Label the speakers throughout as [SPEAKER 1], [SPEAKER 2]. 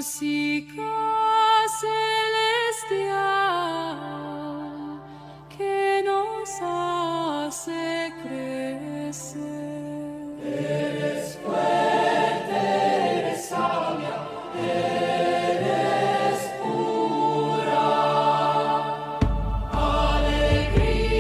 [SPEAKER 1] música celestial que nos hace crecer. Eres fuerte, eres sabia, eres pura. Alegría,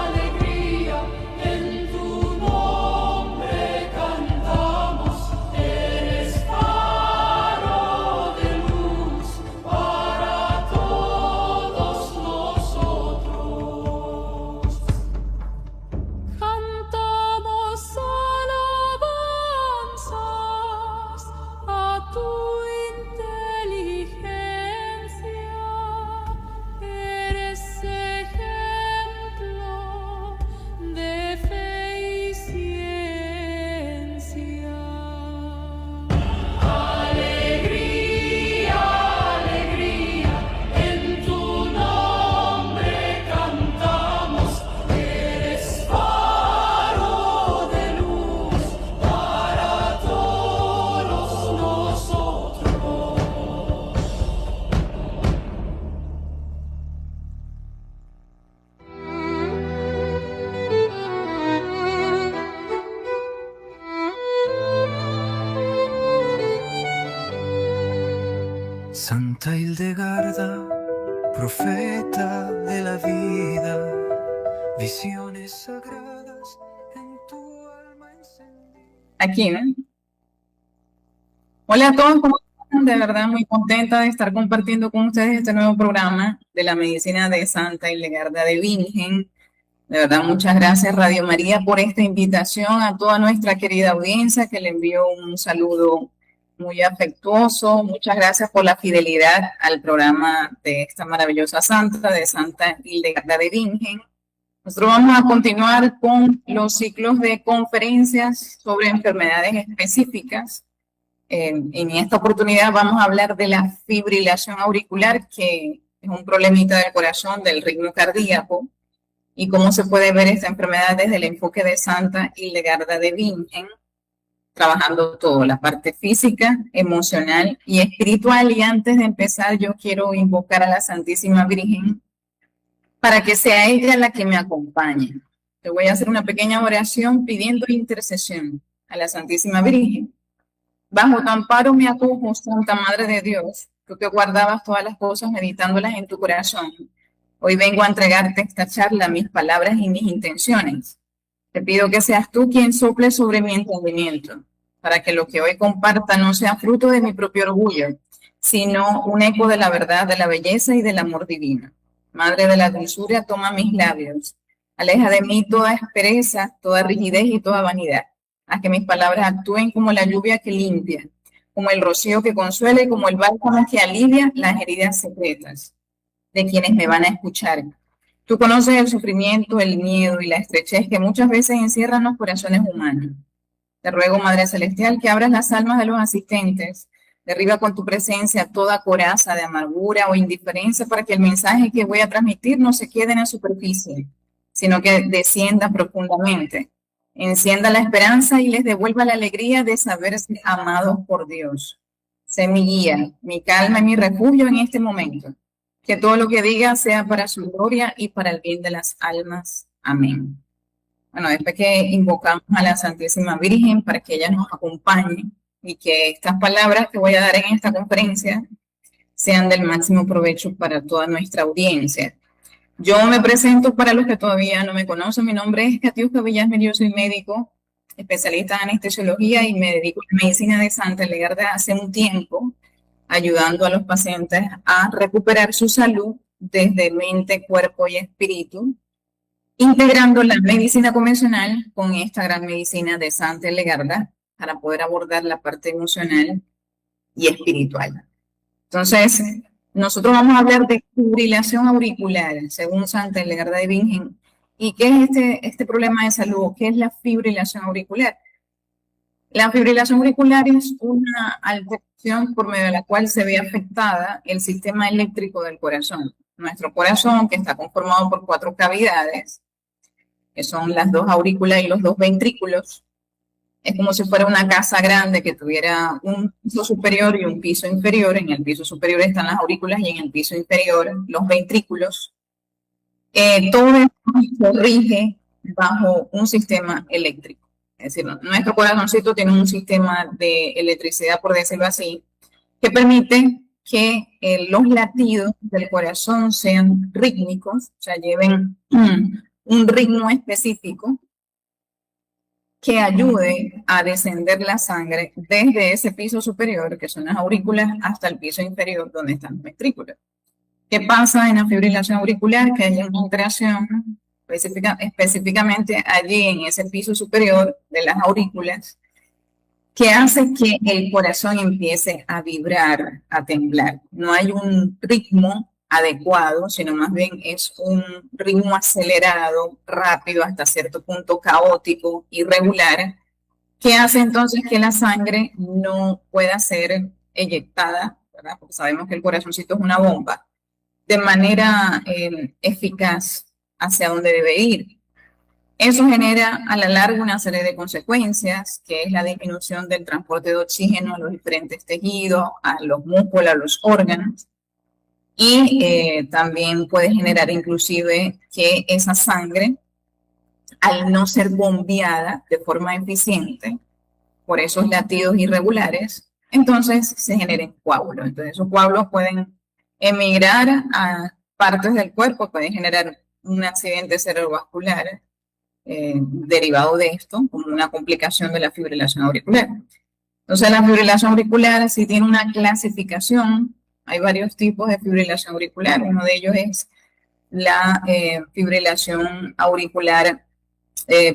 [SPEAKER 1] alegría, en tu nombre cantamos. Eres faro de luz para todos nosotros. Cantamos alabanzas a tu inteligencia. Eres ejemplo de fe y ciencia. Alegría, alegría, en tu nombre cantamos. Eres faro de luz para todos nosotros.
[SPEAKER 2] Santa Hildegarda, profeta de la vida, visiones sagradas en tu alma encendida.
[SPEAKER 3] Aquí, ¿no? Hola a todos, ¿cómo están? De verdad muy contenta de estar compartiendo con ustedes este nuevo programa de la medicina de Santa Hildegarda de Bingen. De verdad, muchas gracias Radio María por esta invitación, a toda nuestra querida audiencia que le envío un saludo muy afectuoso. Muchas gracias por la fidelidad al programa de esta maravillosa santa, de Santa Hildegarda de Bingen. Nosotros vamos a continuar con los ciclos de conferencias sobre enfermedades específicas. En esta oportunidad vamos a hablar de la fibrilación auricular, que es un problemita del corazón, del ritmo cardíaco, y cómo se puede ver esta enfermedad desde el enfoque de Santa Hildegarda de Bingen, trabajando todo, la parte física, emocional y espiritual. Y antes de empezar, yo quiero invocar a la Santísima Virgen para que sea ella la que me acompañe. Te voy a hacer una pequeña oración pidiendo intercesión a la Santísima Virgen. Bajo tu amparo me acojo, Santa Madre de Dios, tú que guardabas todas las cosas meditándolas en tu corazón. Hoy vengo a entregarte esta charla, mis palabras y mis intenciones. Te pido que seas tú quien sople sobre mi entendimiento, para que lo que hoy comparta no sea fruto de mi propio orgullo, sino un eco de la verdad, de la belleza y del amor divino. Madre de la dulzura, toma mis labios. Aleja de mí toda aspereza, toda rigidez y toda vanidad. Haz que mis palabras actúen como la lluvia que limpia, como el rocío que consuela y como el bálsamo que alivia las heridas secretas de quienes me van a escuchar. Tú conoces el sufrimiento, el miedo y la estrechez que muchas veces encierran los corazones humanos. Te ruego, Madre Celestial, que abras las almas de los asistentes. Derriba con tu presencia toda coraza de amargura o indiferencia para que el mensaje que voy a transmitir no se quede en la superficie, sino que descienda profundamente. Encienda la esperanza y les devuelva la alegría de saberse amados por Dios. Sé mi guía, mi calma y mi refugio en este momento. Que todo lo que diga sea para su gloria y para el bien de las almas. Amén. Bueno, después que invocamos a la Santísima Virgen para que ella nos acompañe y que estas palabras que voy a dar en esta conferencia sean del máximo provecho para toda nuestra audiencia. Yo me presento para los que todavía no me conocen. Mi nombre es Katiuska Villasmil, yo soy médico, especialista en anestesiología y me dedico a la medicina de Santa Hildegarda hace un tiempo, ayudando a los pacientes a recuperar su salud desde mente, cuerpo y espíritu, integrando la medicina convencional con esta gran medicina de Santa Hildegarda para poder abordar la parte emocional y espiritual. Entonces, nosotros vamos a hablar de fibrilación auricular, según Santa Hildegarda de Bingen. ¿Y qué es este problema de salud? ¿Qué es la fibrilación auricular? La fibrilación auricular es una alteración por medio de la cual se ve afectada el sistema eléctrico del corazón. Nuestro corazón, que está conformado por 4 cavidades, que son las 2 aurículas y los 2 ventrículos, Es como si fuera una casa grande que tuviera un piso superior y un piso inferior. En el piso superior están las aurículas y en el piso inferior los ventrículos. Todo esto se rige bajo un sistema eléctrico. Es decir, nuestro corazoncito tiene un sistema de electricidad, por decirlo así, que permite que los latidos del corazón sean rítmicos, o sea, lleven un ritmo específico que ayude a descender la sangre desde ese piso superior, que son las aurículas, hasta el piso inferior, donde están los ventrículos. ¿Qué pasa en la fibrilación auricular? Que hay una alteración específicamente allí en ese piso superior de las aurículas, que hace que el corazón empiece a vibrar, a temblar. No hay un ritmo adecuado, sino más bien es un ritmo acelerado, rápido, hasta cierto punto caótico, irregular, que hace entonces que la sangre no pueda ser eyectada, ¿verdad? Porque sabemos que el corazoncito es una bomba, de manera eficaz hacia donde debe ir. Eso genera a la larga una serie de consecuencias, que es la disminución del transporte de oxígeno a los diferentes tejidos, a los músculos, a los órganos, y también puede generar inclusive que esa sangre, al no ser bombeada de forma eficiente por esos latidos irregulares, entonces se generen coágulos. Entonces esos coágulos pueden emigrar a partes del cuerpo, pueden generar un accidente cerebrovascular derivado de esto, como una complicación de la fibrilación auricular. Entonces la fibrilación auricular sí tiene una clasificación. Hay varios tipos de fibrilación auricular. Uno de ellos es la fibrilación auricular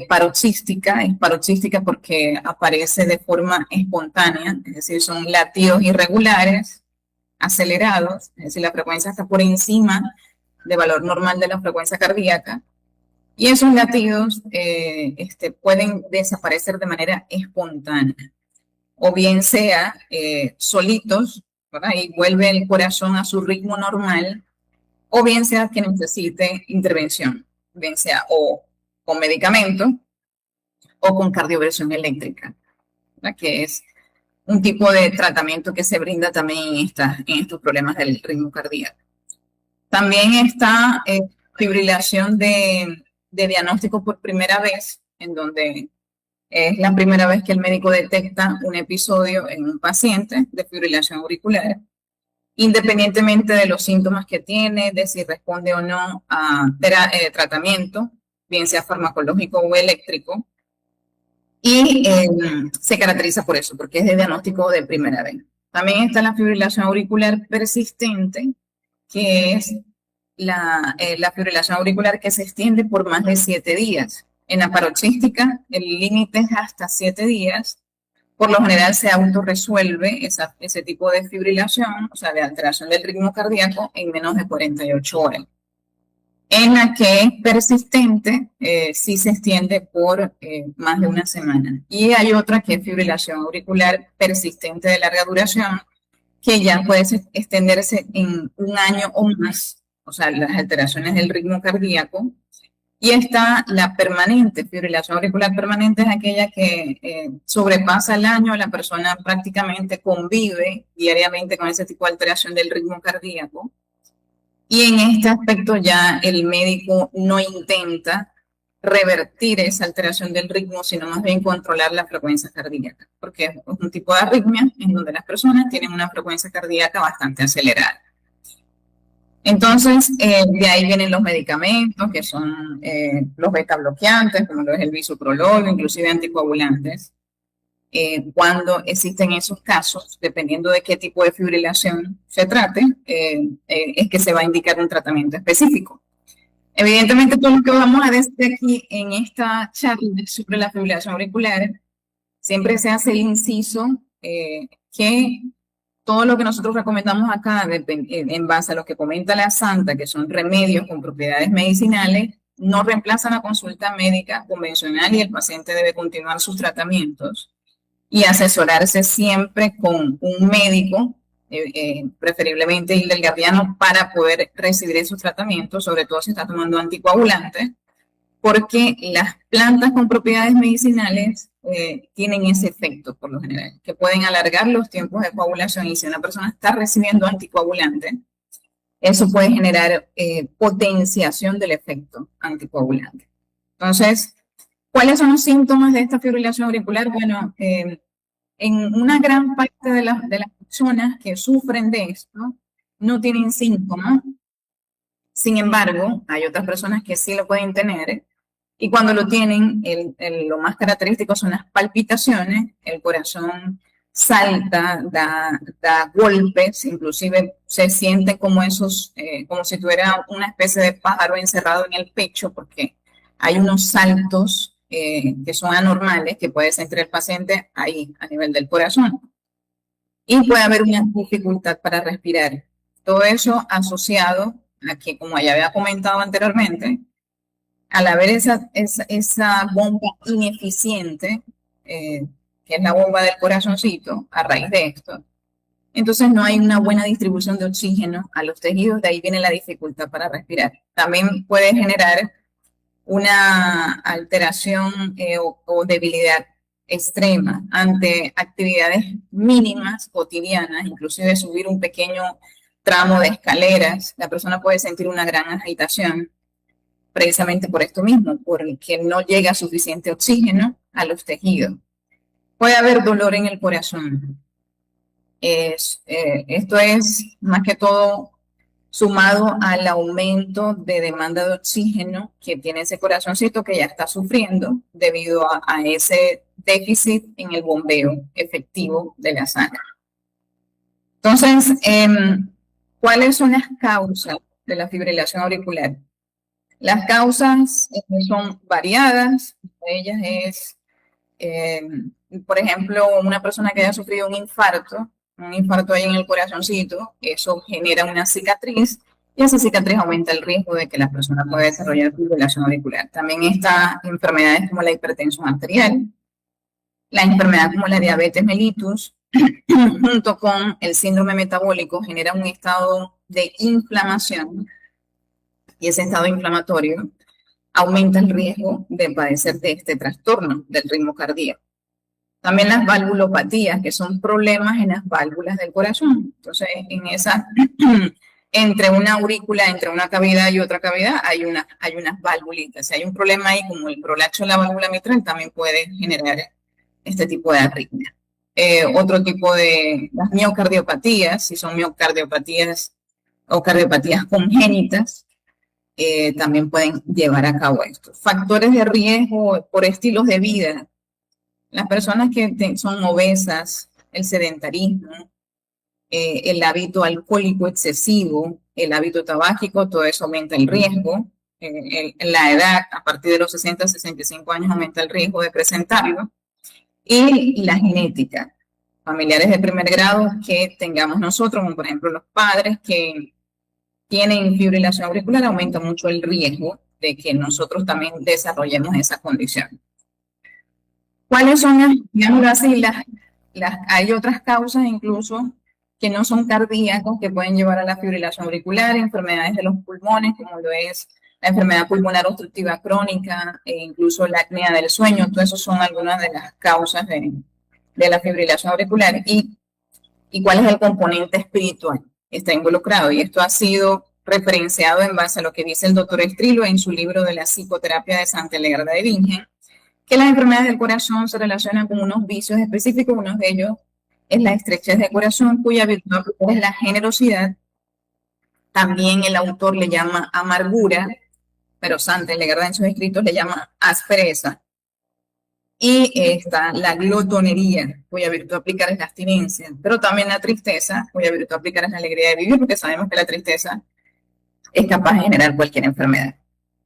[SPEAKER 3] paroxística. Es paroxística porque aparece de forma espontánea, es decir, son latidos irregulares, acelerados, es decir, la frecuencia está por encima del valor normal de la frecuencia cardíaca. Y esos latidos pueden desaparecer de manera espontánea, o bien sea solitos, ¿verdad? Y vuelve el corazón a su ritmo normal, o bien sea que necesite intervención, bien sea o con medicamento o con cardioversión eléctrica, ¿verdad? Que es un tipo de tratamiento que se brinda también en estos problemas del ritmo cardíaco. También está fibrilación de diagnóstico por primera vez, en donde es la primera vez que el médico detecta un episodio en un paciente de fibrilación auricular, independientemente de los síntomas que tiene, de si responde o no a tratamiento, bien sea farmacológico o eléctrico, y se caracteriza por eso, porque es de diagnóstico de primera vez. También está la fibrilación auricular persistente, que es la fibrilación auricular que se extiende por más de 7 días. En la paroxística, el límite es hasta 7 días. Por lo general se autorresuelve ese tipo de fibrilación, o sea, de alteración del ritmo cardíaco, en menos de 48 horas. En la que es persistente, sí se extiende por más de una semana. Y hay otra que es fibrilación auricular persistente de larga duración, que ya puede extenderse en un año o más, o sea, las alteraciones del ritmo cardíaco. Y está la permanente, fibrilación auricular permanente es aquella que sobrepasa el año, la persona prácticamente convive diariamente con ese tipo de alteración del ritmo cardíaco. Y en este aspecto ya el médico no intenta revertir esa alteración del ritmo, sino más bien controlar la frecuencia cardíaca, porque es un tipo de arritmia en donde las personas tienen una frecuencia cardíaca bastante acelerada. Entonces, de ahí vienen los medicamentos, que son los beta bloqueantes, como lo es el bisoprolol, inclusive anticoagulantes. Cuando existen esos casos, dependiendo de qué tipo de fibrilación se trate, es que se va a indicar un tratamiento específico. Evidentemente, todo lo que vamos a decir aquí en esta charla sobre la fibrilación auricular, siempre se hace el inciso que todo lo que nosotros recomendamos acá, en base a lo que comenta la Santa, que son remedios con propiedades medicinales, no reemplazan la consulta médica convencional y el paciente debe continuar sus tratamientos y asesorarse siempre con un médico, preferiblemente hildegardíano, para poder recibir esos tratamientos, sobre todo si está tomando anticoagulantes, porque las plantas con propiedades medicinales tienen ese efecto por lo general, que pueden alargar los tiempos de coagulación, y si una persona está recibiendo anticoagulante, eso puede generar potenciación del efecto anticoagulante. Entonces, ¿cuáles son los síntomas de esta fibrilación auricular? Bueno, en una gran parte de las personas que sufren de esto no tienen síntomas. Sin embargo, hay otras personas que sí lo pueden tener, y cuando lo tienen, lo más característico son las palpitaciones, el corazón salta, da golpes, inclusive se siente como esos, como si tuviera una especie de pájaro encerrado en el pecho, porque hay unos saltos que son anormales, que puede sentir el paciente ahí, a nivel del corazón. Y puede haber una dificultad para respirar. Todo eso asociado a que, como ya había comentado anteriormente, al haber esa bomba ineficiente, que es la bomba del corazoncito, a raíz de esto, entonces no hay una buena distribución de oxígeno a los tejidos, de ahí viene la dificultad para respirar. También puede generar una alteración o debilidad extrema ante actividades mínimas cotidianas, inclusive subir un pequeño tramo de escaleras. La persona puede sentir una gran agitación precisamente por esto mismo, porque no llega suficiente oxígeno a los tejidos. Puede haber dolor en el corazón. Esto es más que todo sumado al aumento de demanda de oxígeno que tiene ese corazoncito, que ya está sufriendo debido a ese déficit en el bombeo efectivo de la sangre. Entonces, ¿cuáles son las causas de la fibrilación auricular? Las causas son variadas. Una de ellas es, por ejemplo, una persona que haya sufrido un infarto ahí en el corazoncito, eso genera una cicatriz, y esa cicatriz aumenta el riesgo de que la persona pueda desarrollar fibrilación auricular. También está enfermedades como la hipertensión arterial, la enfermedad como la diabetes mellitus, junto con el síndrome metabólico, genera un estado de inflamación, y ese estado inflamatorio aumenta el riesgo de padecer de este trastorno del ritmo cardíaco. También las valvulopatías, que son problemas en las válvulas del corazón. Entonces, entre una aurícula, entre una cavidad y otra cavidad, hay unas valvulitas. Si hay un problema ahí, como el prolapso de la válvula mitral, también puede generar este tipo de arritmia. Otro tipo de las miocardiopatías, si son miocardiopatías o cardiopatías congénitas, también pueden llevar a cabo esto. Factores de riesgo por estilos de vida. Las personas que son obesas, el sedentarismo, el hábito alcohólico excesivo, el hábito tabáquico, todo eso aumenta el riesgo. La edad, a partir de los 60 a 65 años, aumenta el riesgo de presentarlo. Y la genética. Familiares de primer grado que tengamos nosotros, como por ejemplo los padres que tienen fibrilación auricular, aumenta mucho el riesgo de que nosotros también desarrollemos esa condición. ¿Cuáles son digámoslo así, hay otras causas incluso que no son cardíacas, que pueden llevar a la fibrilación auricular, enfermedades de los pulmones, como lo es la enfermedad pulmonar obstructiva crónica, e incluso la apnea del sueño? Todo eso son algunas de las causas de la fibrilación auricular. ¿Y cuál es el componente espiritual que está involucrado? Y esto ha sido referenciado en base a lo que dice el doctor Estrilo en su libro de la psicoterapia de Santa Hildegarda de Bingen, que las enfermedades del corazón se relacionan con unos vicios específicos. Uno de ellos es la estrechez de corazón, cuya virtud es la generosidad. También el autor le llama amargura, pero Santa Hildegarda en sus escritos le llama aspereza. Y está la glotonería, cuya virtud aplicar es la abstinencia, pero también la tristeza, cuya virtud aplicar es la alegría de vivir, porque sabemos que la tristeza es capaz de generar cualquier enfermedad.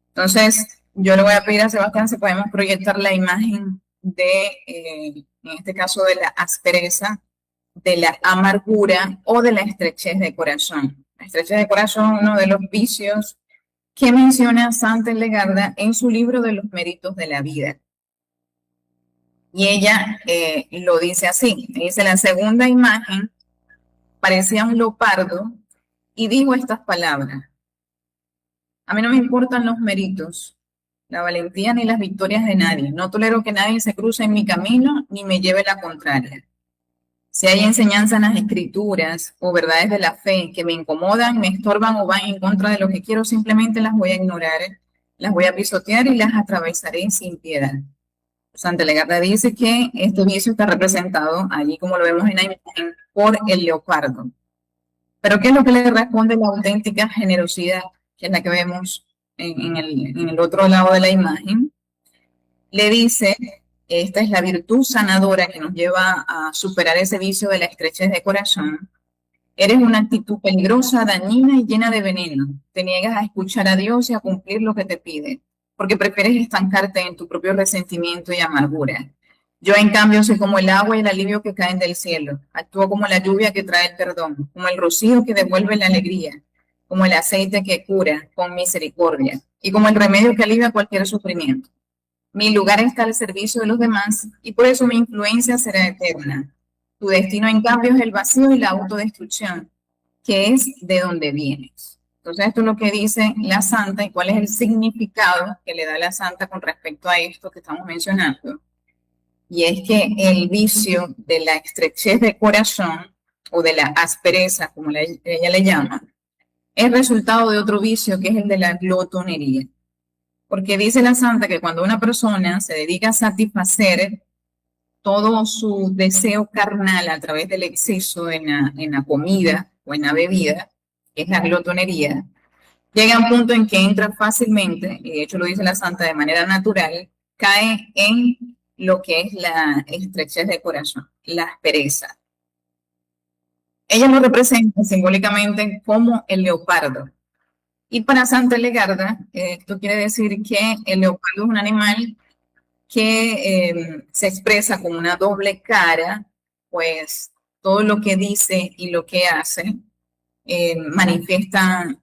[SPEAKER 3] Entonces, yo le voy a pedir a Sebastián si podemos proyectar la imagen de, en este caso, de la aspereza, de la amargura o de la estrechez de corazón. La estrechez de corazón es uno de los vicios que menciona Santa Hildegarda en su libro de los méritos de la vida. Y ella lo dice así, dice: la segunda imagen parecía un leopardo y dijo estas palabras: a mí no me importan los méritos, la valentía ni las victorias de nadie. No tolero que nadie se cruce en mi camino ni me lleve la contraria. Si hay enseñanzas en las escrituras o verdades de la fe que me incomodan, me estorban o van en contra de lo que quiero, simplemente las voy a ignorar, las voy a pisotear y las atravesaré sin piedad. Santa Legarda dice que este vicio está representado allí, como lo vemos en la imagen, por el leopardo. Pero ¿qué es lo que le responde la auténtica generosidad, que es la que vemos en el otro lado de la imagen? Le dice, esta es la virtud sanadora que nos lleva a superar ese vicio de la estrechez de corazón. Eres una actitud peligrosa, dañina y llena de veneno. Te niegas a escuchar a Dios y a cumplir lo que te pide, porque prefieres estancarte en tu propio resentimiento y amargura. Yo, en cambio, soy como el agua y el alivio que caen del cielo. Actúo como la lluvia que trae el perdón, como el rocío que devuelve la alegría, como el aceite que cura con misericordia y como el remedio que alivia cualquier sufrimiento. Mi lugar está al servicio de los demás y por eso mi influencia será eterna. Tu destino, en cambio, es el vacío y la autodestrucción, que es de donde vienes. Entonces, esto es lo que dice la santa y cuál es el significado que le da la santa con respecto a esto que estamos mencionando. Y es que el vicio de la estrechez de corazón o de la aspereza, como ella le llama, es resultado de otro vicio que es el de la glotonería. Porque dice la santa que cuando una persona se dedica a satisfacer todo su deseo carnal a través del exceso en la comida o en la bebida, que es la glotonería, llega a un punto en que entra fácilmente, y de hecho lo dice la santa de manera natural, cae en lo que es la estrechez de corazón, la aspereza. Ella lo representa simbólicamente como el leopardo. Y para Santa Legarda, esto quiere decir que el leopardo es un animal que se expresa con una doble cara, pues todo lo que dice y lo que hace manifiesta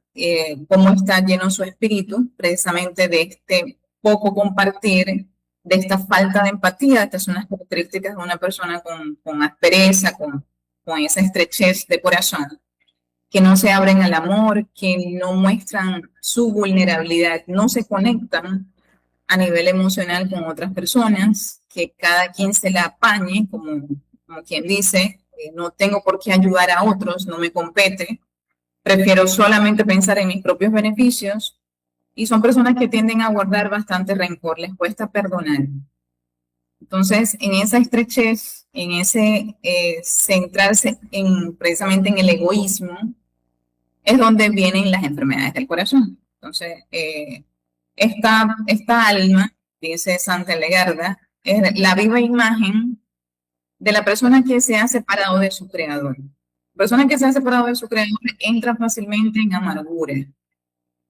[SPEAKER 3] cómo está lleno su espíritu, precisamente de este poco compartir, de esta falta de empatía. Estas son las características de una persona con aspereza, con esa estrechez de corazón, que no se abren al amor, que no muestran su vulnerabilidad, no se conectan a nivel emocional con otras personas, que cada quien se la apañe, como quien dice, no tengo por qué ayudar a otros, no me compete, prefiero solamente pensar en mis propios beneficios, y son personas que tienden a guardar bastante rencor, les cuesta perdonar. Entonces, en esa estrechez, en ese centrarse precisamente en el egoísmo, es donde vienen las enfermedades del corazón. Entonces, esta alma, dice Santa Legarda, es la viva imagen de la persona que se ha separado de su creador. La persona que se ha separado de su creador entra fácilmente en amargura.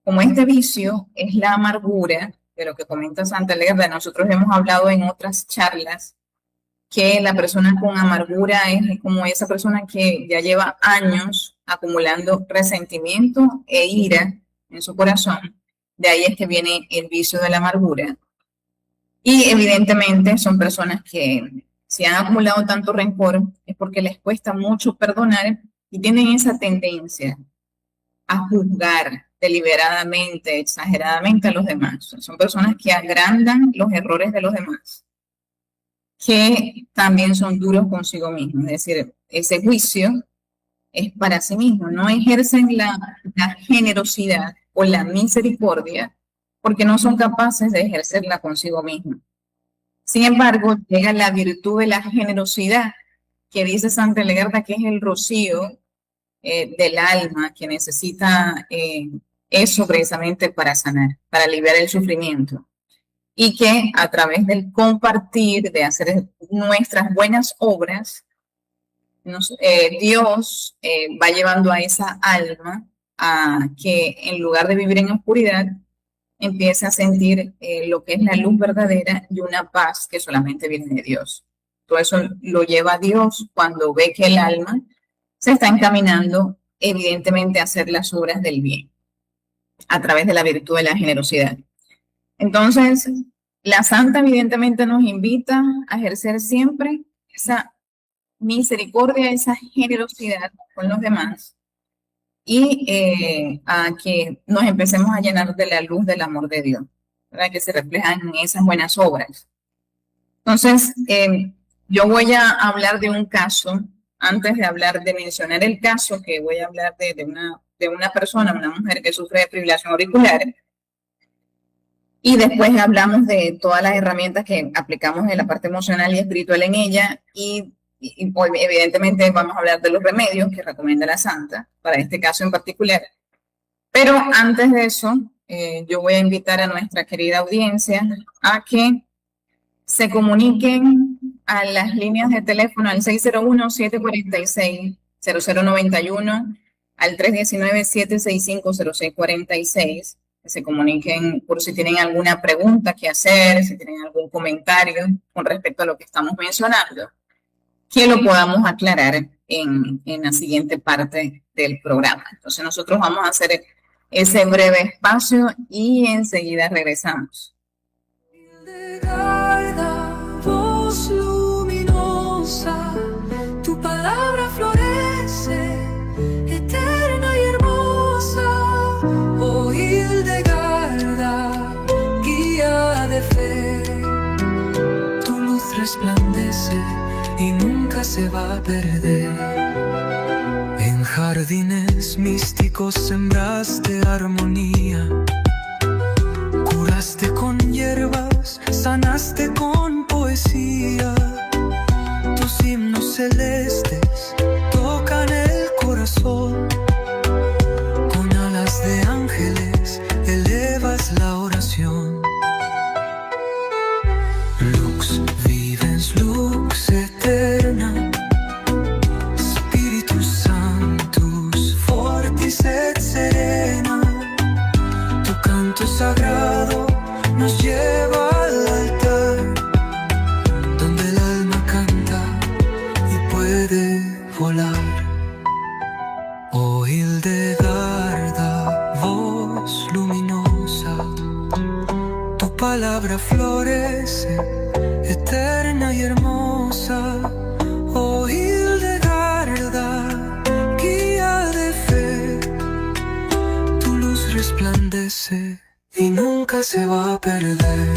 [SPEAKER 3] Como este vicio es la amargura, de lo que comenta Santa Legarda, nosotros hemos hablado en otras charlas, que la persona con amargura es como esa persona que ya lleva años acumulando resentimiento e ira en su corazón. De ahí es que viene el vicio de la amargura. Y evidentemente son personas que si han acumulado tanto rencor es porque les cuesta mucho perdonar y tienen esa tendencia a juzgar deliberadamente, exageradamente a los demás. Son personas que agrandan los errores de los demás, que también son duros consigo mismos. Es decir, ese juicio es para sí mismo, no ejercen la generosidad o la misericordia porque no son capaces de ejercerla consigo mismo. Sin embargo, llega la virtud de la generosidad, que dice Santa Legarda que es el rocío del alma, que necesita eso precisamente para sanar, para aliviar el sufrimiento. Y que a través del compartir, de hacer nuestras buenas obras, Dios va llevando a esa alma a que en lugar de vivir en oscuridad, empiece a sentir lo que es la luz verdadera y una paz que solamente viene de Dios. Todo eso lo lleva a Dios cuando ve que el alma se está encaminando evidentemente a hacer las obras del bien a través de la virtud de la generosidad. Entonces, la santa evidentemente nos invita a ejercer siempre esa misericordia, esa generosidad con los demás y a que nos empecemos a llenar de la luz del amor de Dios. ¿verdad?, que se reflejan en esas buenas obras. Entonces, yo voy a hablar de un caso, antes de mencionar el caso, que voy a hablar de una persona, una mujer que sufre de fibrilación auricular, y después hablamos de todas las herramientas que aplicamos en la parte emocional y espiritual en ella, y evidentemente vamos a hablar de los remedios que recomienda la Santa para este caso en particular. Pero antes de eso, yo voy a invitar a nuestra querida audiencia a que se comuniquen a las líneas de teléfono al 601-746-0091, al 319-765-0646, que se comuniquen por si tienen alguna pregunta que hacer, si tienen algún comentario con respecto a lo que estamos mencionando, que lo podamos aclarar en la siguiente parte del programa. Entonces nosotros vamos a hacer ese breve espacio y enseguida regresamos.
[SPEAKER 2] Voz luminosa, tu palabra florece, eterna y hermosa. Oh Hildegarda, guía de fe, tu luz resplandece y nunca se va a perder. En jardines místicos sembraste armonía, curaste con hierbas, sanaste con poesía. Tus himnos celestes tocan el corazón. Con alas de ángeles elevas la oración. Lux vivens, lux eterna, Spiritus Sanctus fortis et serena. Tu canto sagrado nos lleva al altar, donde el alma canta y puede volar. Oh Hildegarda, voz luminosa, tu palabra florece, eterna y hermosa. Oh Hildegarda, guía de fe, tu luz resplandece y nunca se va a perder.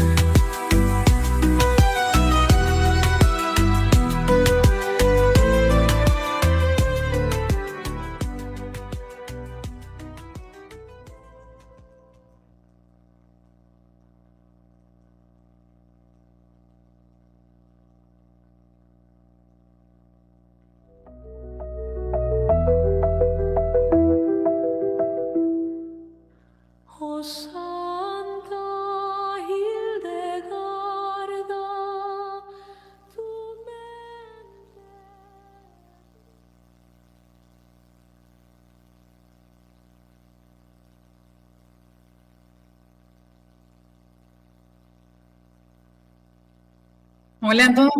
[SPEAKER 2] Oh Santa Hildegarda, tu mente.
[SPEAKER 3] Hola a todos.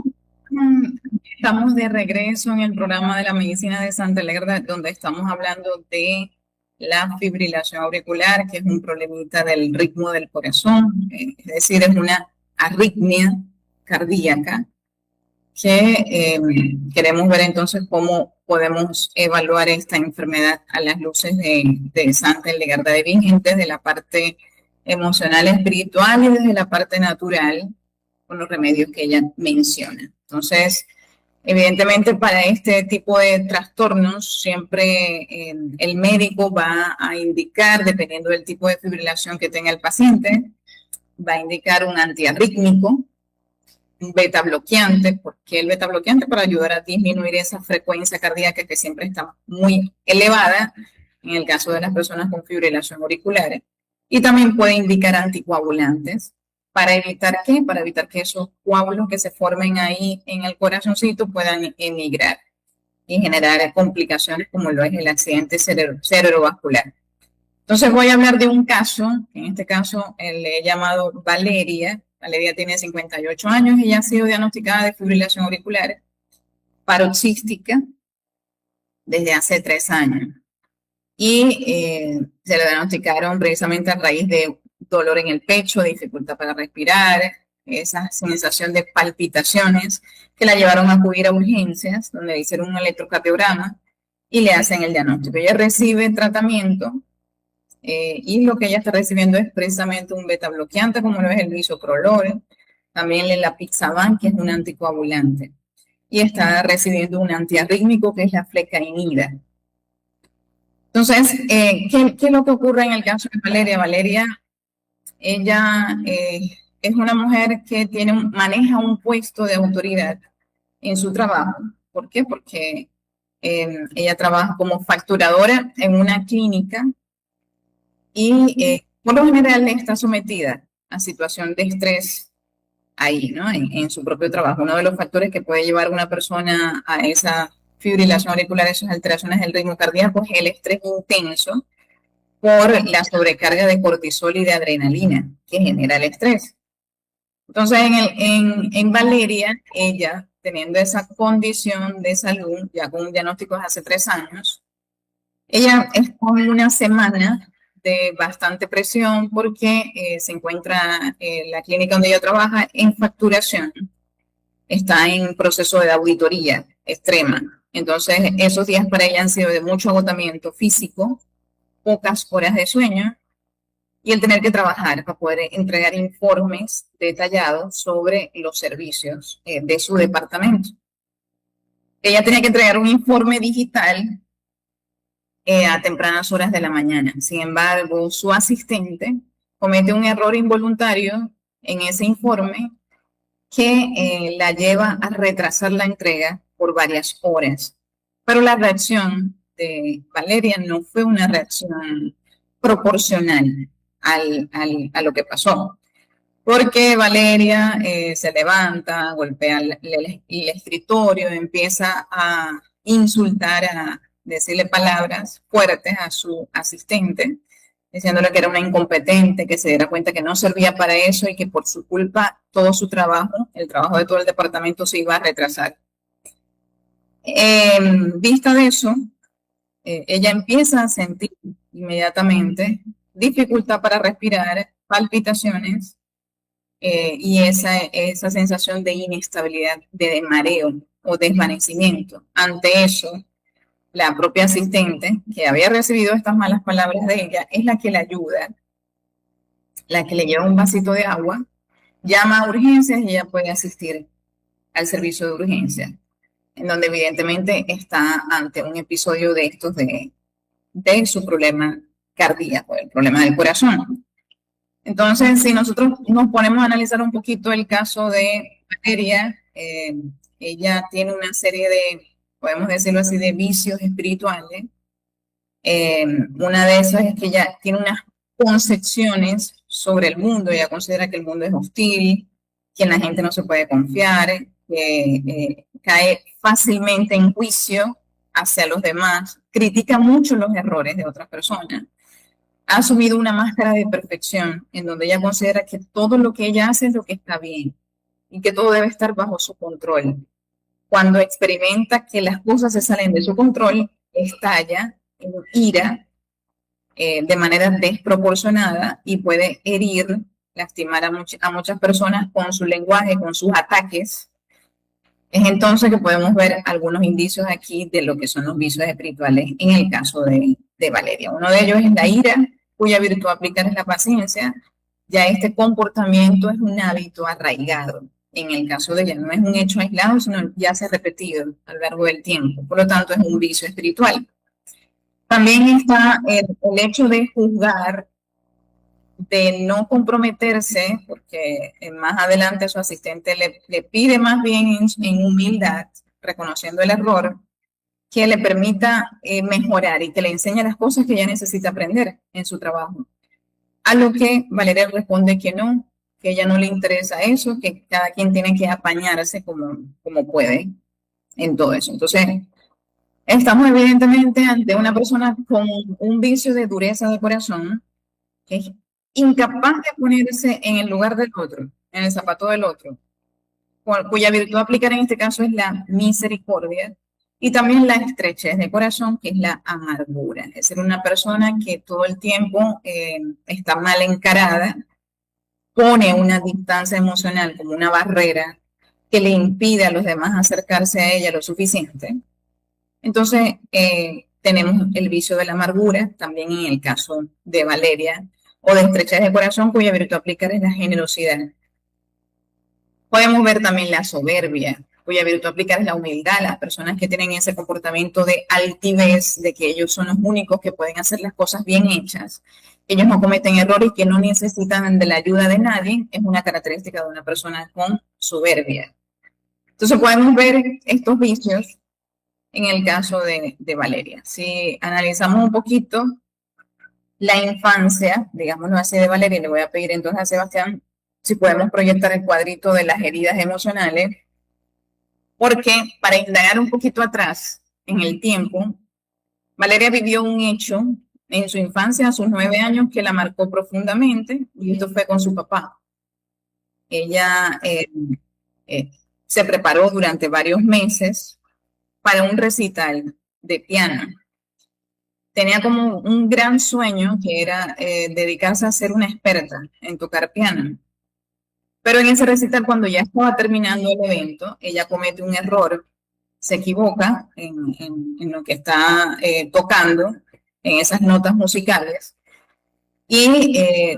[SPEAKER 3] Estamos de regreso en el programa de la medicina de Santa Hildegarda, donde estamos hablando de la fibrilación auricular, que es un problemita del ritmo del corazón, es decir, es una arritmia cardíaca que queremos ver entonces cómo podemos evaluar esta enfermedad a las luces de Santa Hildegarda de Bingen, desde la parte emocional, espiritual y desde la parte natural, con los remedios que ella menciona. Entonces, evidentemente para este tipo de trastornos siempre el médico va a indicar, dependiendo del tipo de fibrilación que tenga el paciente, va a indicar un antiarrítmico, un beta bloqueante. ¿Por qué el beta bloqueante? Para ayudar a disminuir esa frecuencia cardíaca que siempre está muy elevada en el caso de las personas con fibrilación auricular. Y también puede indicar anticoagulantes. ¿Para evitar qué? Para evitar que esos coágulos que se formen ahí en el corazoncito puedan emigrar y generar complicaciones como lo es el accidente cerebrovascular. Entonces voy a hablar de un caso, en este caso le he llamado Valeria. Valeria tiene 58 años y ya ha sido diagnosticada de fibrilación auricular paroxística desde hace 3 años. Y se le diagnosticaron precisamente a raíz de dolor en el pecho, dificultad para respirar, esa sensación de palpitaciones que la llevaron a acudir a urgencias, donde le hicieron un electrocardiograma y le hacen el diagnóstico. Ella recibe tratamiento y lo que ella está recibiendo es precisamente un beta bloqueante, como lo es el bisoprolol, también el apixaban, que es un anticoagulante, y está recibiendo un antiarrítmico, que es la flecainida. Entonces, ¿qué es lo que ocurre en el caso de Valeria? Valeria, ella es una mujer que maneja un puesto de autoridad en su trabajo. ¿Por qué? Porque ella trabaja como facturadora en una clínica y por lo general está sometida a situación de estrés ahí, ¿no? En su propio trabajo. Uno de los factores que puede llevar a una persona a esa fibrilación auricular, esas alteraciones del ritmo cardíaco, es el estrés intenso por la sobrecarga de cortisol y de adrenalina que genera el estrés. Entonces, en Valeria, ella, teniendo esa condición de salud, ya con un diagnóstico de hace 3 años, ella está en una semana de bastante presión porque se encuentra la clínica donde ella trabaja en facturación, está en proceso de auditoría extrema. Entonces, esos días para ella han sido de mucho agotamiento físico, pocas horas de sueño y el tener que trabajar para poder entregar informes detallados sobre los servicios de su departamento. Ella tenía que entregar un informe digital a tempranas horas de la mañana. Sin embargo, su asistente comete un error involuntario en ese informe que la lleva a retrasar la entrega por varias horas. Pero la reacción de Valeria no fue una reacción proporcional a lo que pasó. Porque Valeria se levanta, golpea el escritorio, empieza a insultar, a decirle palabras fuertes a su asistente, diciéndole que era una incompetente, que se diera cuenta que no servía para eso y que por su culpa todo su trabajo, el trabajo de todo el departamento, se iba a retrasar. En vista de eso, ella empieza a sentir inmediatamente dificultad para respirar, palpitaciones y esa sensación de inestabilidad, de mareo o desvanecimiento. Ante eso, la propia asistente, que había recibido estas malas palabras de ella, es la que la ayuda, la que le lleva un vasito de agua, llama a urgencias y ella puede asistir al servicio de urgencias, en donde evidentemente está ante un episodio de estos de su problema cardíaco, el problema del corazón. Entonces, si nosotros nos ponemos a analizar un poquito el caso de Valeria, ella tiene una serie de, podemos decirlo así, de vicios espirituales. Una de esas es que ella tiene unas concepciones sobre el mundo. Ella considera que el mundo es hostil, que en la gente no se puede confiar, que cae fácilmente en juicio hacia los demás, critica mucho los errores de otras personas. Ha asumido una máscara de perfección en donde ella considera que todo lo que ella hace es lo que está bien y que todo debe estar bajo su control. Cuando experimenta que las cosas se salen de su control, estalla en ira de manera desproporcionada y puede herir, lastimar a muchas personas con su lenguaje, con sus ataques. Es entonces que podemos ver algunos indicios aquí de lo que son los vicios espirituales en el caso de Valeria. Uno de ellos es la ira, cuya virtud aplicar es la paciencia. Ya este comportamiento es un hábito arraigado. En el caso de ella no es un hecho aislado, sino ya se ha repetido a lo largo del tiempo. Por lo tanto, es un vicio espiritual. También está el hecho de juzgar, de no comprometerse, porque más adelante su asistente le pide más bien en humildad, reconociendo el error, que le permita mejorar y que le enseñe las cosas que ella necesita aprender en su trabajo. A lo que Valeria responde que no, que a ella no le interesa eso, que cada quien tiene que apañarse como puede en todo eso. Entonces, estamos evidentemente ante una persona con un vicio de dureza de corazón, que es incapaz de ponerse en el lugar del otro, en el zapato del otro, cuya virtud aplicar en este caso es la misericordia y también la estrechez de corazón, que es la amargura. Es decir, una persona que todo el tiempo está mal encarada, pone una distancia emocional como una barrera que le impide a los demás acercarse a ella lo suficiente. Entonces, Tenemos el vicio de la amargura, también en el caso de Valeria, o de estrechez de corazón, cuya virtud aplicar es la generosidad. Podemos ver también la soberbia, cuya virtud aplicar es la humildad, las personas que tienen ese comportamiento de altivez, de que ellos son los únicos que pueden hacer las cosas bien hechas, ellos no cometen errores, que no necesitan de la ayuda de nadie, es una característica de una persona con soberbia. Entonces podemos ver estos vicios en el caso de Valeria. Si analizamos un poquito la infancia, digámoslo así, de Valeria, le voy a pedir entonces a Sebastián si podemos proyectar el cuadrito de las heridas emocionales, porque para indagar un poquito atrás en el tiempo, Valeria vivió un hecho en su infancia, a sus 9 años, que la marcó profundamente, y esto fue con su papá. Ella se preparó durante varios meses para un recital de piano. Tenía como un gran sueño que era dedicarse a ser una experta en tocar piano. Pero en ese recital, cuando ya estaba terminando el evento, ella comete un error, se equivoca en lo que está tocando, en esas notas musicales. Y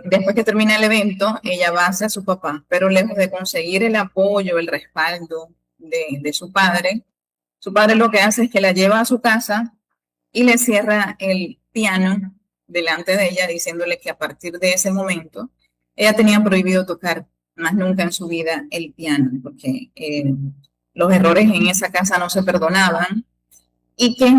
[SPEAKER 3] después que termina el evento, ella va hacia su papá, pero lejos de conseguir el apoyo, el respaldo de su padre lo que hace es que la lleva a su casa y le cierra el piano delante de ella, diciéndole que a partir de ese momento ella tenía prohibido tocar más nunca en su vida el piano, porque los errores en esa casa no se perdonaban y que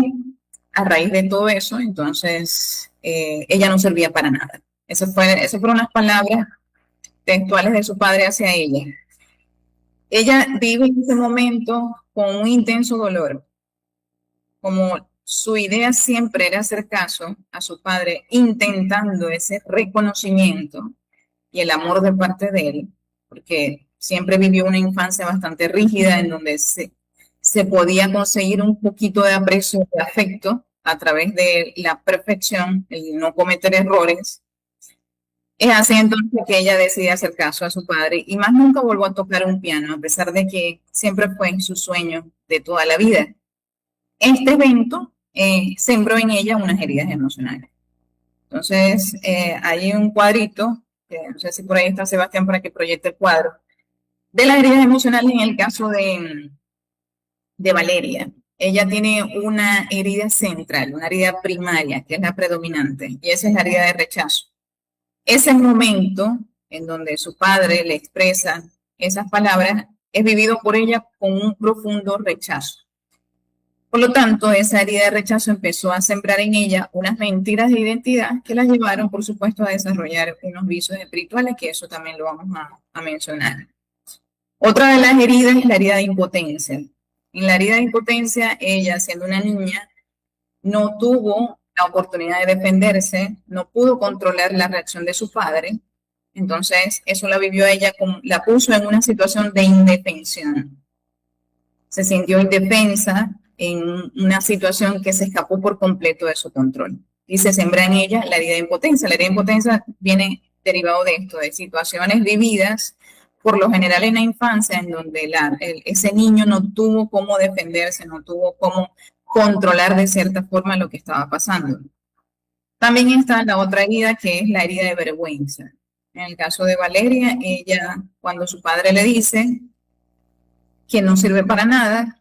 [SPEAKER 3] a raíz de todo eso, entonces ella no servía para nada. Esas fueron las palabras textuales de su padre hacia ella. Ella vive en ese momento con un intenso dolor, como su idea siempre era hacer caso a su padre, intentando ese reconocimiento y el amor de parte de él, porque siempre vivió una infancia bastante rígida en donde se podía conseguir un poquito de aprecio, de afecto a través de la perfección, el no cometer errores. Es así entonces que ella decide hacer caso a su padre y más nunca volvió a tocar un piano, a pesar de que siempre fue su sueño de toda la vida. Este evento sembró en ella unas heridas emocionales. Entonces, hay un cuadrito, que no sé si por ahí está Sebastián para que proyecte el cuadro, de las heridas emocionales en el caso de Valeria. Ella tiene una herida central, una herida primaria, que es la predominante, y esa es la herida de rechazo. Ese momento en donde su padre le expresa esas palabras es vivido por ella con un profundo rechazo. Por lo tanto, esa herida de rechazo empezó a sembrar en ella unas mentiras de identidad que la llevaron, por supuesto, a desarrollar unos vicios espirituales, que eso también lo vamos a mencionar. Otra de las heridas es la herida de impotencia. En la herida de impotencia, ella, siendo una niña, no tuvo la oportunidad de defenderse, no pudo controlar la reacción de su padre, entonces eso la vivió ella, la puso en una situación de indefensión. Se sintió indefensa en una situación que se escapó por completo de su control. Y se sembra en ella la herida de impotencia. La herida de impotencia viene derivado de esto, de situaciones vividas, por lo general en la infancia, en donde ese niño no tuvo cómo defenderse, no tuvo cómo controlar de cierta forma lo que estaba pasando. También está la otra herida, que es la herida de vergüenza. En el caso de Valeria, ella, cuando su padre le dice que no sirve para nada,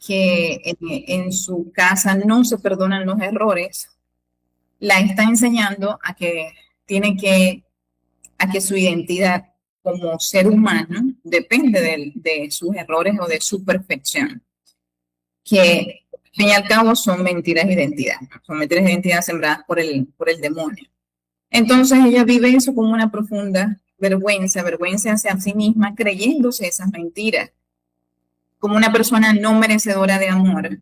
[SPEAKER 3] que en su casa no se perdonan los errores, la está enseñando a que su identidad como ser humano depende de sus errores o de su perfección, que al fin y al cabo son mentiras de identidad, ¿no? Son mentiras de identidad sembradas por el demonio. Entonces ella vive eso como una profunda vergüenza hacia sí misma, creyéndose esas mentiras, como una persona no merecedora de amor,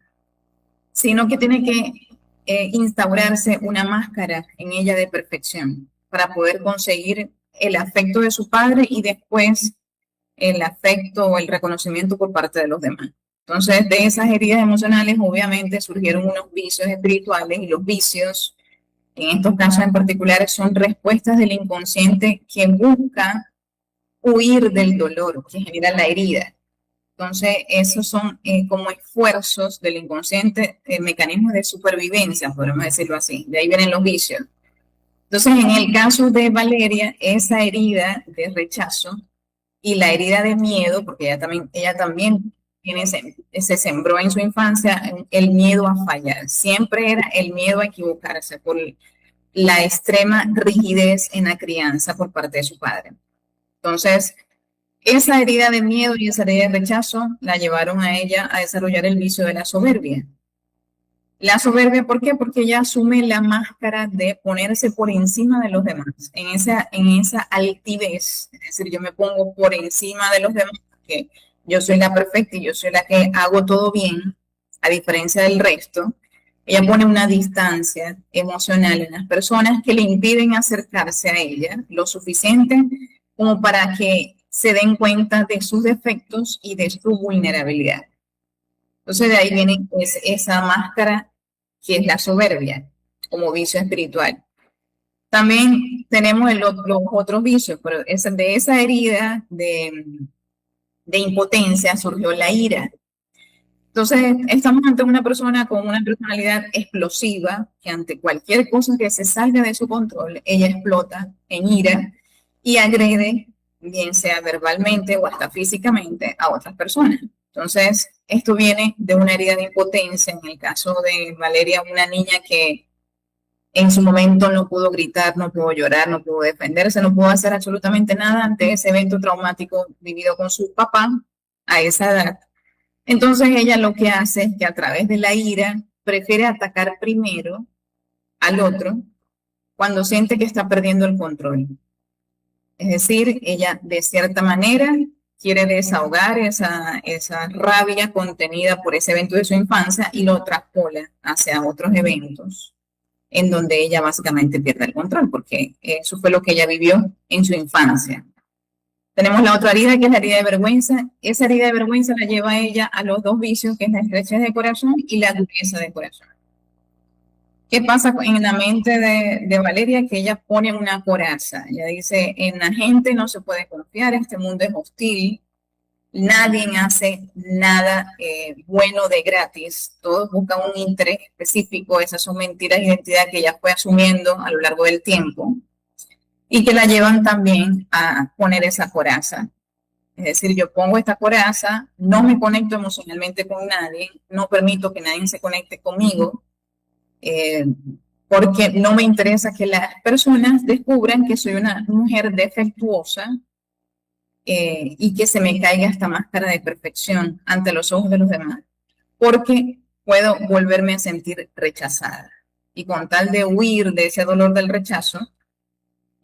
[SPEAKER 3] sino que tiene que instaurarse una máscara en ella de perfección para poder conseguir el afecto de su padre y después el afecto o el reconocimiento por parte de los demás. Entonces, de esas heridas emocionales, obviamente, surgieron unos vicios espirituales, y los vicios, en estos casos en particular, son respuestas del inconsciente que busca huir del dolor que genera la herida. Entonces, esos son como esfuerzos del inconsciente, mecanismos de supervivencia, podemos decirlo así. De ahí vienen los vicios. Entonces, en el caso de Valeria, esa herida de rechazo y la herida de miedo, porque ella también se sembró en su infancia el miedo a fallar. Siempre era el miedo a equivocarse por la extrema rigidez en la crianza por parte de su padre. Entonces, esa herida de miedo y esa herida de rechazo la llevaron a ella a desarrollar el vicio de la soberbia. La soberbia, ¿por qué? Porque ella asume la máscara de ponerse por encima de los demás, en esa altivez, es decir, yo me pongo por encima de los demás, porque yo soy la perfecta y yo soy la que hago todo bien, a diferencia del resto. Ella pone una distancia emocional en las personas que le impiden acercarse a ella lo suficiente como para que se den cuenta de sus defectos y de su vulnerabilidad. Entonces de ahí viene esa máscara que es la soberbia como vicio espiritual. También tenemos los otros vicios, pero de esa herida de impotencia surgió la ira. Entonces, estamos ante una persona con una personalidad explosiva que ante cualquier cosa que se salga de su control, ella explota en ira y agrede, bien sea verbalmente o hasta físicamente, a otras personas. Entonces, esto viene de una herida de impotencia. En el caso de Valeria, una niña que en su momento no pudo gritar, no pudo llorar, no pudo defenderse, no pudo hacer absolutamente nada ante ese evento traumático vivido con su papá a esa edad. Entonces ella lo que hace es que a través de la ira prefiere atacar primero al otro cuando siente que está perdiendo el control. Es decir, ella de cierta manera quiere desahogar esa rabia contenida por ese evento de su infancia y lo traspola hacia otros eventos en donde ella básicamente pierde el control, porque eso fue lo que ella vivió en su infancia. Tenemos la otra herida, que es la herida de vergüenza. Esa herida de vergüenza la lleva a ella a los dos vicios, que es la estrechez de corazón y la dureza de corazón. ¿Qué pasa en la mente de Valeria? Que ella pone una coraza. Ella dice, en la gente no se puede confiar, este mundo es hostil, nadie hace nada bueno de gratis, todos buscan un interés específico, esas son mentiras de identidad que ella fue asumiendo a lo largo del tiempo y que la llevan también a poner esa coraza. Es decir, yo pongo esta coraza, no me conecto emocionalmente con nadie, no permito que nadie se conecte conmigo, porque no me interesa que las personas descubran que soy una mujer defectuosa y que se me caiga esta máscara de perfección ante los ojos de los demás, porque puedo volverme a sentir rechazada. Y con tal de huir de ese dolor del rechazo,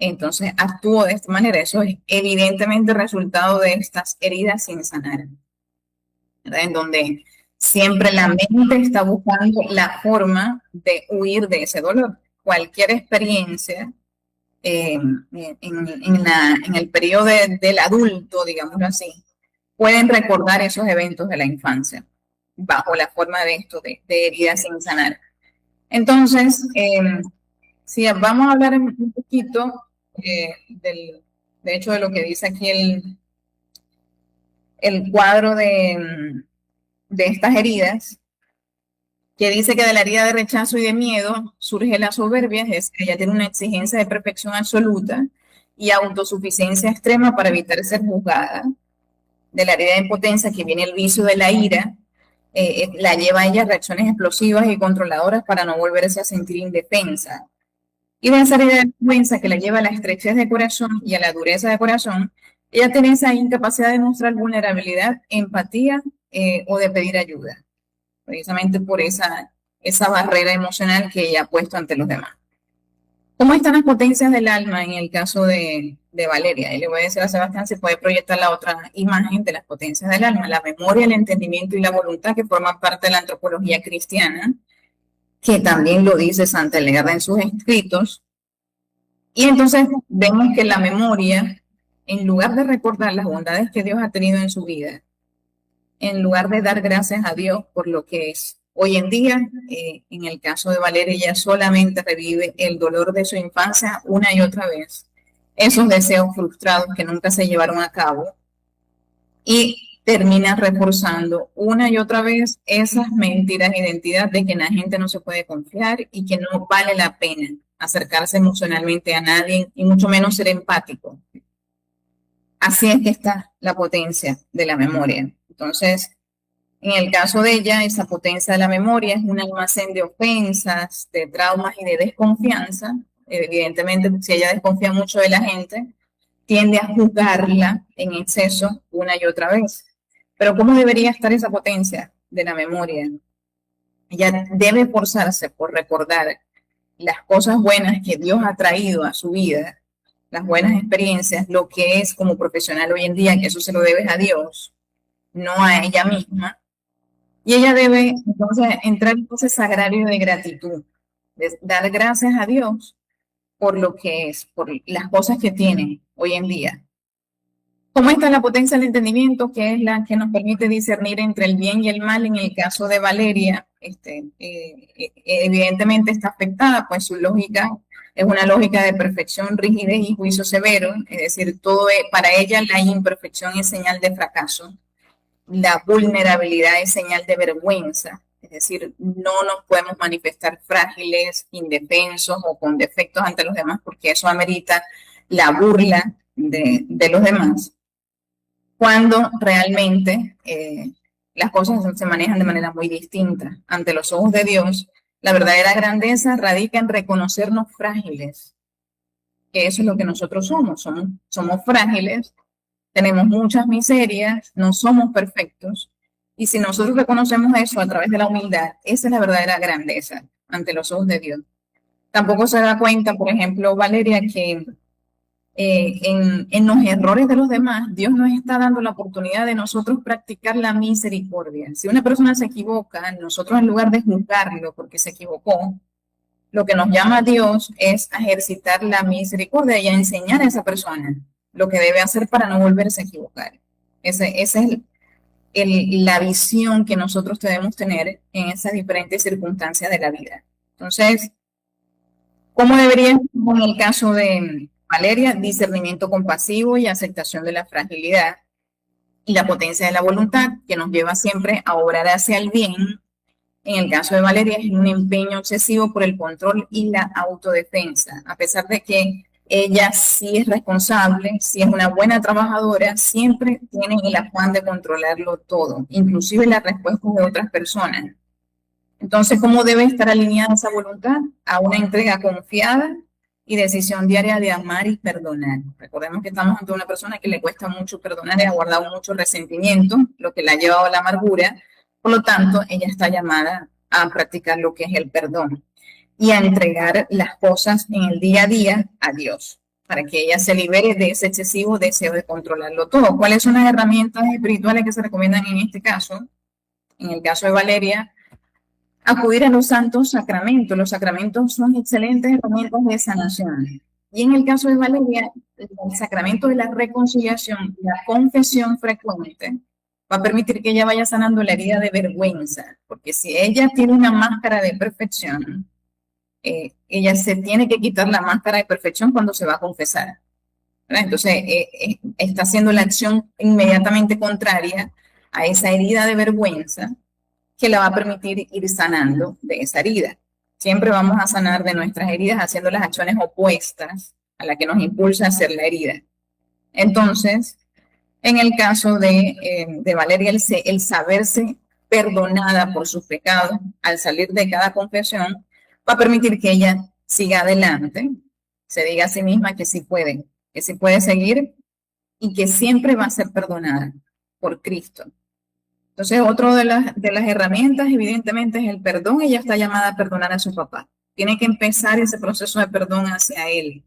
[SPEAKER 3] entonces actúo de esta manera. Eso es evidentemente resultado de estas heridas sin sanar, ¿verdad? En donde siempre la mente está buscando la forma de huir de ese dolor. Cualquier experiencia en el periodo del adulto, digámoslo así, pueden recordar esos eventos de la infancia bajo la forma de esto, de heridas sin sanar. Entonces, si vamos a hablar un poquito de hecho de lo que dice aquí el cuadro de estas heridas, que dice que de la herida de rechazo y de miedo surge la soberbia, es que ella tiene una exigencia de perfección absoluta y autosuficiencia extrema para evitar ser juzgada. De la herida de impotencia, que viene el vicio de la ira, la lleva a ella a reacciones explosivas y controladoras para no volverse a sentir indefensa. Y de esa herida de vergüenza, que la lleva a la estrechez de corazón y a la dureza de corazón, ella tiene esa incapacidad de mostrar vulnerabilidad, empatía o de pedir ayuda, precisamente por esa barrera emocional que ella ha puesto ante los demás. ¿Cómo están las potencias del alma en el caso de Valeria? Y le voy a decir a Sebastián si puede proyectar la otra imagen de las potencias del alma, la memoria, el entendimiento y la voluntad, que forman parte de la antropología cristiana, que también lo dice Santa Hildegarda en sus escritos. Y entonces vemos que la memoria, en lugar de recordar las bondades que Dios ha tenido en su vida, en lugar de dar gracias a Dios por lo que es, hoy en día, en el caso de Valeria, ella solamente revive el dolor de su infancia una y otra vez, esos deseos frustrados que nunca se llevaron a cabo, y termina reforzando una y otra vez esas mentiras de identidad de que en la gente no se puede confiar y que no vale la pena acercarse emocionalmente a nadie y mucho menos ser empático. Así es que está la potencia de la memoria. Entonces, en el caso de ella, esa potencia de la memoria es un almacén de ofensas, de traumas y de desconfianza. Evidentemente, si ella desconfía mucho de la gente, tiende a juzgarla en exceso una y otra vez. Pero ¿cómo debería estar esa potencia de la memoria? Ella debe esforzarse por recordar las cosas buenas que Dios ha traído a su vida, las buenas experiencias, lo que es como profesional hoy en día, que eso se lo debes a Dios, no a ella misma. Y ella debe entonces entrar en ese sagrario de gratitud, de dar gracias a Dios por lo que es, por las cosas que tiene hoy en día. ¿Cómo está la potencia del entendimiento, que es la que nos permite discernir entre el bien y el mal? En el caso de Valeria, evidentemente está afectada, pues su lógica es una lógica de perfección, rigidez y juicio severo, es decir, para ella la imperfección es señal de fracaso, la vulnerabilidad es señal de vergüenza, es decir, no nos podemos manifestar frágiles, indefensos o con defectos ante los demás porque eso amerita la burla de los demás, cuando realmente las cosas se manejan de manera muy distinta. Ante los ojos de Dios, la verdadera grandeza radica en reconocernos frágiles, que eso es lo que nosotros somos frágiles, tenemos muchas miserias, no somos perfectos, y si nosotros reconocemos eso a través de la humildad, esa es la verdadera grandeza ante los ojos de Dios. Tampoco se da cuenta, por ejemplo, Valeria, que en los errores de los demás, Dios nos está dando la oportunidad de nosotros practicar la misericordia. Si una persona se equivoca, nosotros en lugar de juzgarlo porque se equivocó, lo que nos llama a Dios es a ejercitar la misericordia y a enseñar a esa persona lo que debe hacer para no volverse a equivocar. Esa es la visión que nosotros debemos tener en esas diferentes circunstancias de la vida. Entonces, ¿cómo debería, en el caso de Valeria, discernimiento compasivo y aceptación de la fragilidad y la potencia de la voluntad que nos lleva siempre a obrar hacia el bien? En el caso de Valeria es un empeño excesivo por el control y la autodefensa, a pesar de que ella sí es responsable, sí es una buena trabajadora, siempre tiene el afán de controlarlo todo, inclusive las respuestas de otras personas. Entonces, ¿cómo debe estar alineada esa voluntad? A una entrega confiada y decisión diaria de amar y perdonar. Recordemos que estamos ante una persona que le cuesta mucho perdonar y ha guardado mucho resentimiento, lo que la ha llevado a la amargura. Por lo tanto, ella está llamada a practicar lo que es el perdón y a entregar las cosas en el día a día a Dios, para que ella se libere de ese excesivo deseo de controlarlo todo. ¿Cuáles son las herramientas espirituales que se recomiendan en este caso? En el caso de Valeria, acudir a los santos sacramentos. Los sacramentos son excelentes herramientas de sanación. Y en el caso de Valeria, el sacramento de la reconciliación, la confesión frecuente, va a permitir que ella vaya sanando la herida de vergüenza, porque si ella tiene una máscara de perfección, ella se tiene que quitar la máscara de perfección cuando se va a confesar, ¿verdad? Entonces, está haciendo la acción inmediatamente contraria a esa herida de vergüenza que la va a permitir ir sanando de esa herida. Siempre vamos a sanar de nuestras heridas haciendo las acciones opuestas a la que nos impulsa a hacer la herida. Entonces, en el caso de Valeria, el saberse perdonada por sus pecados al salir de cada confesión va a permitir que ella siga adelante, se diga a sí misma que sí puede seguir y que siempre va a ser perdonada por Cristo. Entonces, otra de las herramientas, evidentemente, es el perdón. Ella está llamada a perdonar a su papá. Tiene que empezar ese proceso de perdón hacia él.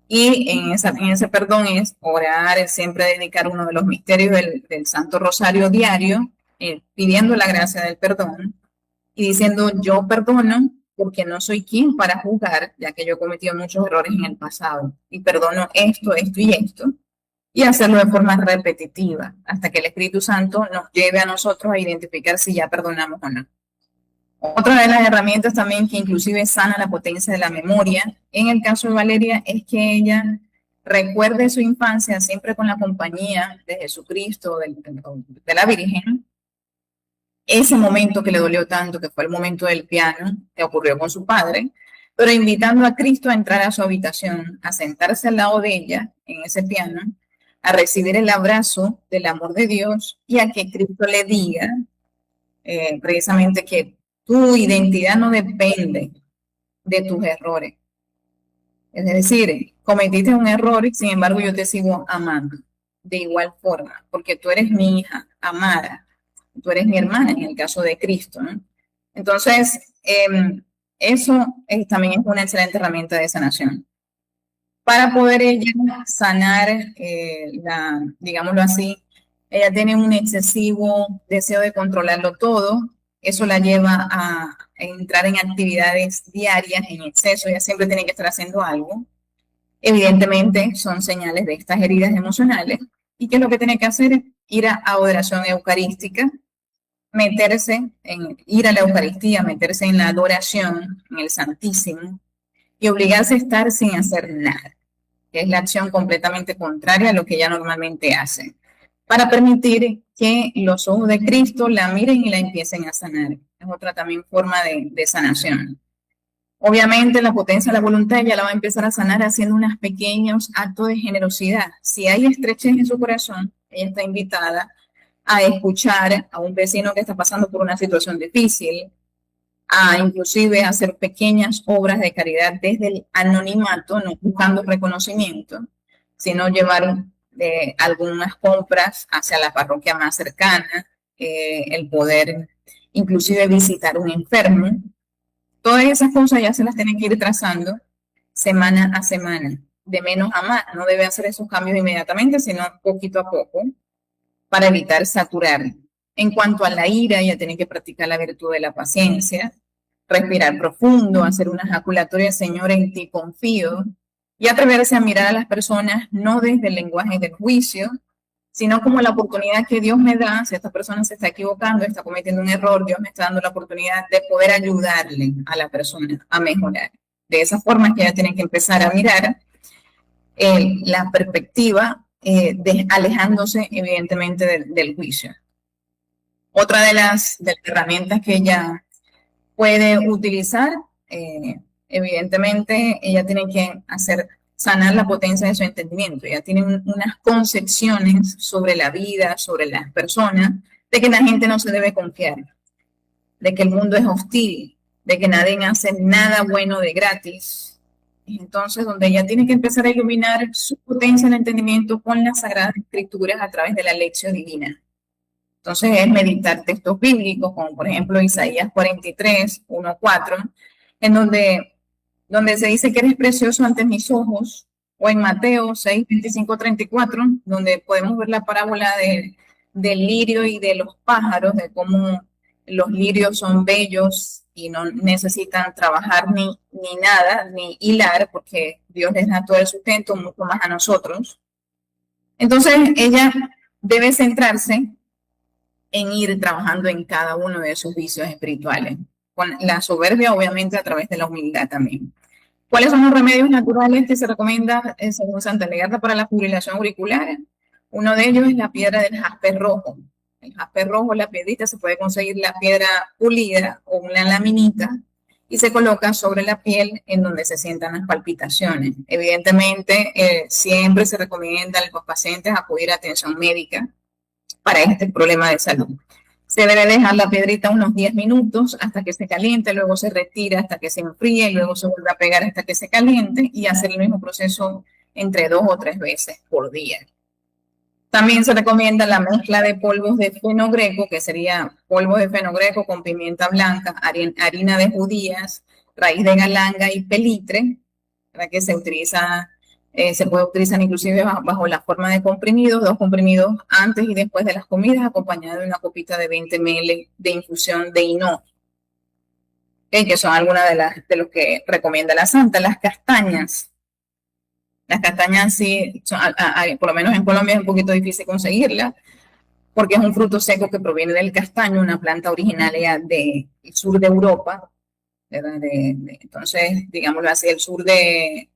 [SPEAKER 3] Y en ese perdón es orar, es siempre dedicar uno de los misterios del Santo Rosario diario, pidiendo la gracia del perdón y diciendo, yo perdono porque no soy quien para juzgar, ya que yo he cometido muchos errores en el pasado. Y perdono esto, esto y esto. Y hacerlo de forma repetitiva, hasta que el Espíritu Santo nos lleve a nosotros a identificar si ya perdonamos o no. Otra de las herramientas también que inclusive sana la potencia de la memoria, en el caso de Valeria, es que ella recuerde su infancia siempre con la compañía de Jesucristo, de la Virgen, ese momento que le dolió tanto, que fue el momento del piano, que ocurrió con su padre, pero invitando a Cristo a entrar a su habitación, a sentarse al lado de ella en ese piano, a recibir el abrazo del amor de Dios y a que Cristo le diga precisamente que tu identidad no depende de tus errores. Es decir, cometiste un error y sin embargo yo te sigo amando de igual forma, porque tú eres mi hija amada, tú eres mi hermana en el caso de Cristo, ¿no? Entonces, eso también es una excelente herramienta de sanación. Para poder ella sanar, digámoslo así, ella tiene un excesivo deseo de controlarlo todo, eso la lleva a entrar en actividades diarias en exceso, ella siempre tiene que estar haciendo algo. Evidentemente son señales de estas heridas emocionales. ¿Y qué es lo que tiene que hacer? Ir a adoración eucarística, ir a la Eucaristía, meterse en la adoración, en el Santísimo, y obligarse a estar sin hacer nada, que es la acción completamente contraria a lo que ella normalmente hace, para permitir que los ojos de Cristo la miren y la empiecen a sanar. Es otra también forma de sanación. Obviamente la potencia de la voluntad ya la va a empezar a sanar haciendo unos pequeños actos de generosidad. Si hay estrechez en su corazón, ella está invitada a escuchar a un vecino que está pasando por una situación difícil, a inclusive hacer pequeñas obras de caridad desde el anonimato, no buscando reconocimiento, sino llevar algunas compras hacia la parroquia más cercana, el poder inclusive visitar un enfermo. Todas esas cosas ya se las tienen que ir trazando semana a semana, de menos a más. No debe hacer esos cambios inmediatamente, sino poquito a poco, para evitar saturar. En cuanto a la ira, ella tiene que practicar la virtud de la paciencia, respirar profundo, hacer una ejaculatoria, Señor, en ti confío, y atreverse a mirar a las personas no desde el lenguaje del juicio, sino como la oportunidad que Dios me da. Si esta persona se está equivocando, está cometiendo un error, Dios me está dando la oportunidad de poder ayudarle a la persona a mejorar. De esa forma es que ella tiene que empezar a mirar la perspectiva, alejándose evidentemente del juicio. Otra de las herramientas que ella puede utilizar, evidentemente, ella tiene que sanar la potencia de su entendimiento. Ella tiene unas concepciones sobre la vida, sobre las personas, de que la gente no se debe confiar, de que el mundo es hostil, de que nadie hace nada bueno de gratis. Entonces, donde ella tiene que empezar a iluminar su potencia de entendimiento con las Sagradas Escrituras a través de la lección divina. Entonces, es meditar textos bíblicos, como por ejemplo Isaías 43, 1-4, en donde se dice que eres precioso ante mis ojos, o en Mateo 6, 25-34, donde podemos ver la parábola del lirio y de los pájaros, de cómo los lirios son bellos y no necesitan trabajar ni nada, ni hilar, porque Dios les da todo el sustento, mucho más a nosotros. Entonces, ella debe centrarse en ir trabajando en cada uno de esos vicios espirituales, con la soberbia, obviamente, a través de la humildad también. ¿Cuáles son los remedios naturales que se recomienda según Santa Legarda para la fibrilación auricular? Uno de ellos es la piedra del jaspe rojo. El jaspe rojo, la piedrita, se puede conseguir la piedra pulida o una laminita y se coloca sobre la piel en donde se sientan las palpitaciones. Evidentemente, siempre se recomienda a los pacientes acudir a atención médica para este problema de salud. Se debe dejar la piedrita unos 10 minutos hasta que se caliente, luego se retira hasta que se enfríe y luego se vuelve a pegar hasta que se caliente y hacer el mismo proceso entre 2 o 3 veces por día. También se recomienda la mezcla de polvos de fenogreco, que sería polvo de fenogreco con pimienta blanca, harina de judías, raíz de galanga y pelitre, para que se puede utilizar inclusive bajo la forma de comprimidos, 2 comprimidos antes y después de las comidas, acompañado de una copita de 20 ml de infusión de hinojo, que son algunas de los que recomienda la santa. Las castañas sí, por lo menos en Colombia es un poquito difícil conseguirla, porque es un fruto seco que proviene del castaño, una planta originaria del sur de Europa, ¿verdad? Entonces, digámoslo así, el sur de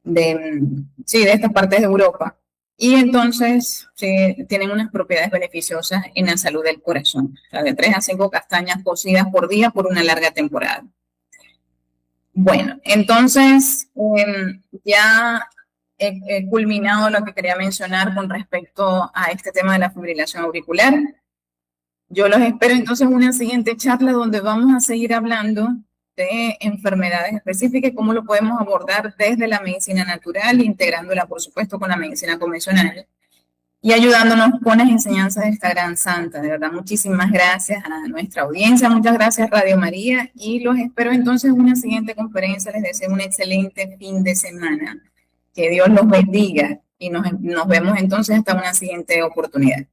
[SPEAKER 3] de estas partes de Europa. Y entonces tienen unas propiedades beneficiosas en la salud del corazón. O sea, de 3 a 5 castañas cocidas por día por una larga temporada. Bueno, entonces ya he culminado lo que quería mencionar con respecto a este tema de la fibrilación auricular. Yo los espero entonces en una siguiente charla donde vamos a seguir hablando de enfermedades específicas y cómo lo podemos abordar desde la medicina natural, integrándola, por supuesto, con la medicina convencional y ayudándonos con las enseñanzas de esta gran santa. De verdad, muchísimas gracias a nuestra audiencia, muchas gracias Radio María y los espero entonces en una siguiente conferencia. Les deseo un excelente fin de semana. Que Dios los bendiga y nos vemos entonces hasta una siguiente oportunidad.